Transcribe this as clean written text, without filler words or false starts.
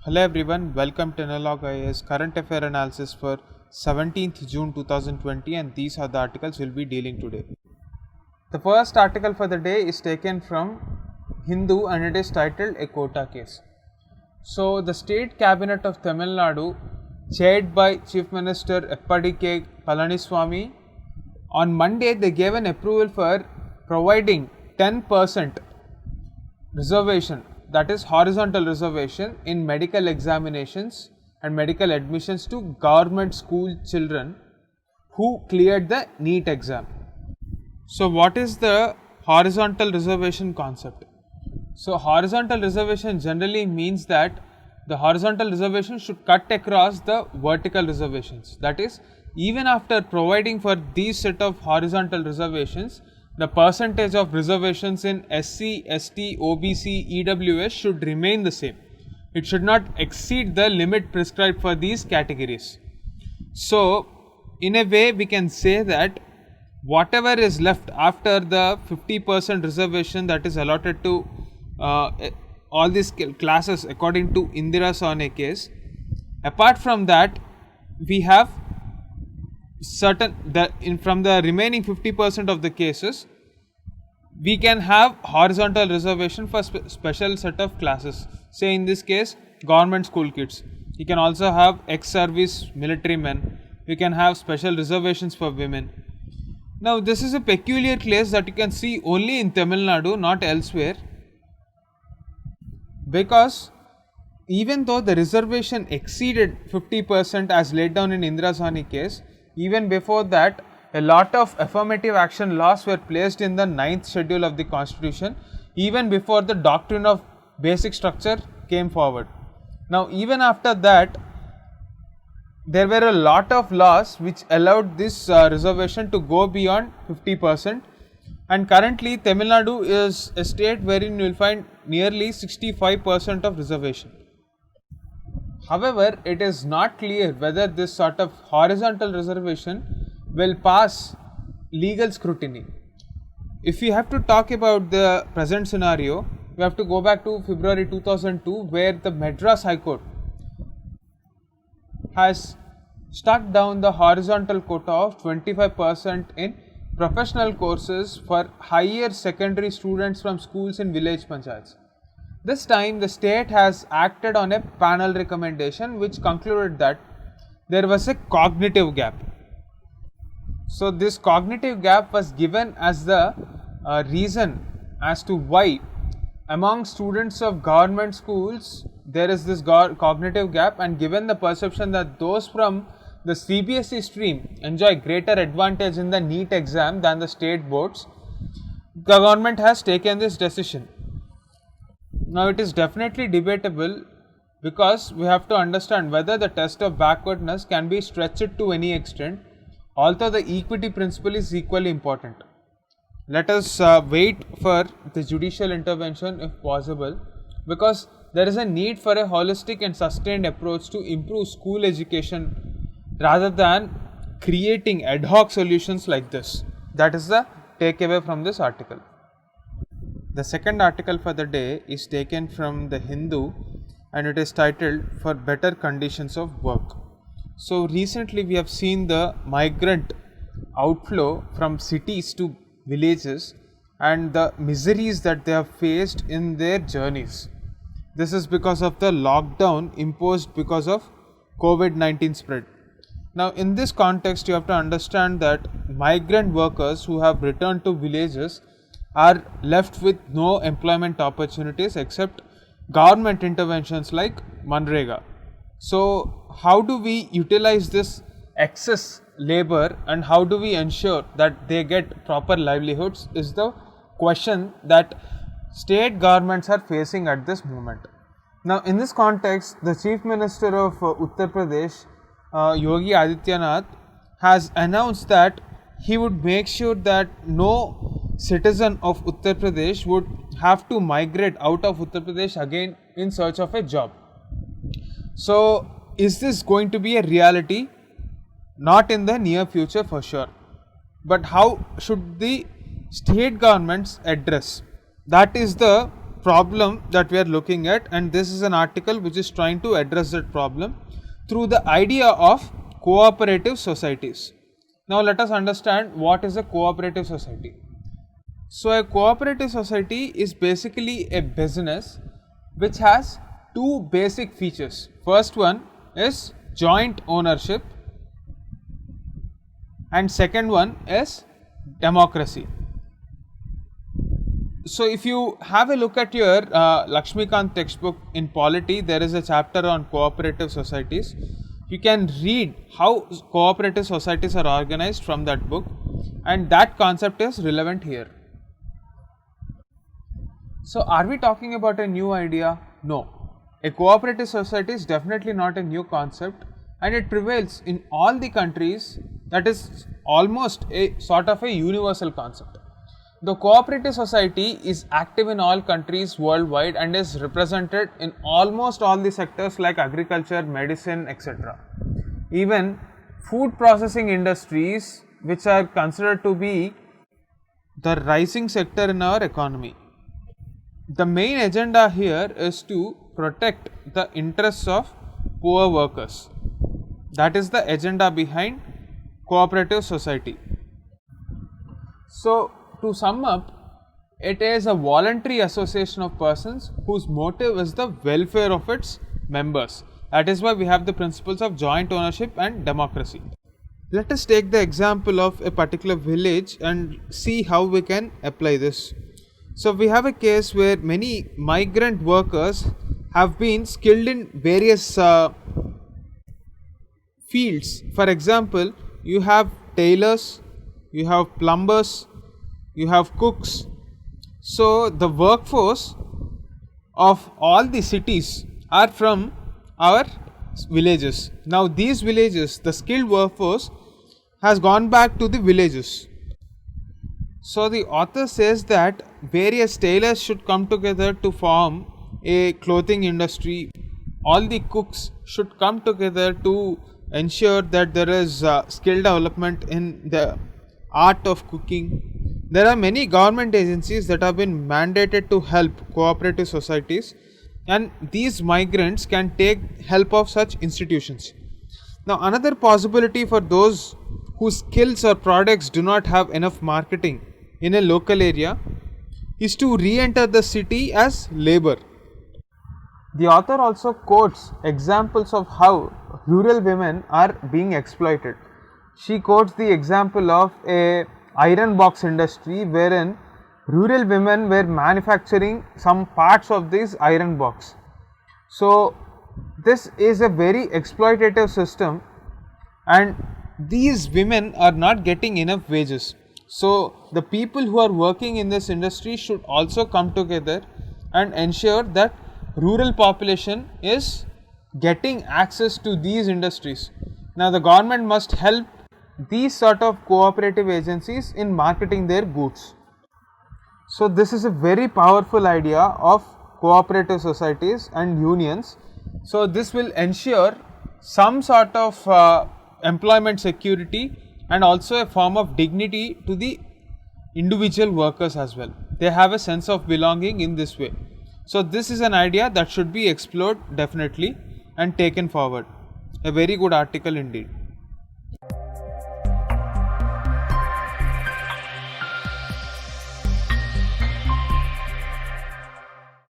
Hello everyone, welcome to Analog IAS Current Affair Analysis for 17th June 2020, and these are the articles we'll be dealing today. The first article for the day is taken from Hindu and it is titled A Quota Case. So the State Cabinet of Tamil Nadu, chaired by Chief Minister Eppadi K. Palaniswamy, on Monday they gave an approval for providing 10% reservation, that is horizontal reservation, in medical examinations and medical admissions to government school children who cleared the NEET exam. So what is the horizontal reservation concept? So horizontal reservation generally means that the horizontal reservation should cut across the vertical reservations. That is, even after providing for these set of horizontal reservations, the percentage of reservations in SC, ST, OBC, EWS should remain the same. It should not exceed the limit prescribed for these categories. So, in a way, we can say that whatever is left after the 50% reservation that is allotted to all these classes according to Indira Sawhney case, apart from that, we have from the remaining 50% of the cases, we can have horizontal reservation for special set of classes. Say in this case, government school kids. You can also have ex-service military men. You can have special reservations for women. Now, this is a peculiar case that you can see only in Tamil Nadu, not elsewhere, because even though the reservation exceeded 50% as laid down in Indira Sawhney case, even before that, a lot of affirmative action laws were placed in the 9th schedule of the constitution, even before the doctrine of basic structure came forward. Now, even after that, there were a lot of laws which allowed this reservation to go beyond 50%, and currently Tamil Nadu is a state wherein you will find nearly 65% of reservation. However, it is not clear whether this sort of horizontal reservation will pass legal scrutiny. If we have to talk about the present scenario, we have to go back to February 2002, where the Madras High Court has struck down the horizontal quota of 25% in professional courses for higher secondary students from schools in village panchayats. This time the state has acted on a panel recommendation which concluded that there was a cognitive gap. So this cognitive gap was given as the reason as to why among students of government schools there is this cognitive gap, and given the perception that those from the CBSE stream enjoy greater advantage in the NEET exam than the state boards, the government has taken this decision. Now, it is definitely debatable, because we have to understand whether the test of backwardness can be stretched to any extent, although the equity principle is equally important. Let us wait for the judicial intervention if possible, because there is a need for a holistic and sustained approach to improve school education rather than creating ad hoc solutions like this. That is the takeaway from this article. The second article for the day is taken from the Hindu and it is titled For Better Conditions of Work. So recently we have seen the migrant outflow from cities to villages and the miseries that they have faced in their journeys. This is because of the lockdown imposed because of COVID-19 spread. Now, in this context, you have to understand that migrant workers who have returned to villages are left with no employment opportunities except government interventions like Manrega. So, how do we utilize this excess labor and how do we ensure that they get proper livelihoods is the question that state governments are facing at this moment. Now, in this context, the Chief Minister of Uttar Pradesh, Yogi Adityanath, has announced that he would make sure that no citizen of Uttar Pradesh would have to migrate out of Uttar Pradesh again in search of a job. So, is this going to be a reality? Not in the near future for sure. But how should the state governments address? That is the problem that we are looking at, and this is an article which is trying to address that problem through the idea of cooperative societies. Now let us understand what is a cooperative society. So a cooperative society is basically a business which has two basic features. First one is joint ownership and second one is democracy. So if you have a look at your Lakshmikant textbook in polity, there is a chapter on cooperative societies. You can read how cooperative societies are organized from that book, and that concept is relevant here. So are we talking about a new idea? No. A cooperative society is definitely not a new concept, and it prevails in all the countries. That is almost a sort of a universal concept. The cooperative society is active in all countries worldwide and is represented in almost all the sectors like agriculture, medicine, etc. Even food processing industries, which are considered to be the rising sector in our economy. The main agenda here is to protect the interests of poor workers. That is the agenda behind cooperative society. So to sum up, it is a voluntary association of persons whose motive is the welfare of its members. That is why we have the principles of joint ownership and democracy. Let us take the example of a particular village and see how we can apply this. So we have a case where many migrant workers have been skilled in various fields. For example, you have tailors, you have plumbers, you have cooks. So the workforce of all the cities are from our villages. Now these villages, the skilled workforce has gone back to the villages. So the author says that various tailors should come together to form a clothing industry. All the cooks should come together to ensure that there is skill development in the art of cooking. There are many government agencies that have been mandated to help cooperative societies, and these migrants can take help of such institutions. Now another possibility for those whose skills or products do not have enough marketing in a local area is to re-enter the city as labor. The author also quotes examples of how rural women are being exploited. She quotes the example of a iron box industry wherein rural women were manufacturing some parts of this iron box. So this is a very exploitative system, and these women are not getting enough wages. So the people who are working in this industry should also come together and ensure that rural population is getting access to these industries. Now the government must help these sort of cooperative agencies in marketing their goods. So this is a very powerful idea of cooperative societies and unions. So this will ensure some sort of employment security and also a form of dignity to the individual workers as well. They have a sense of belonging in this way. So this is an idea that should be explored definitely and taken forward. A very good article indeed.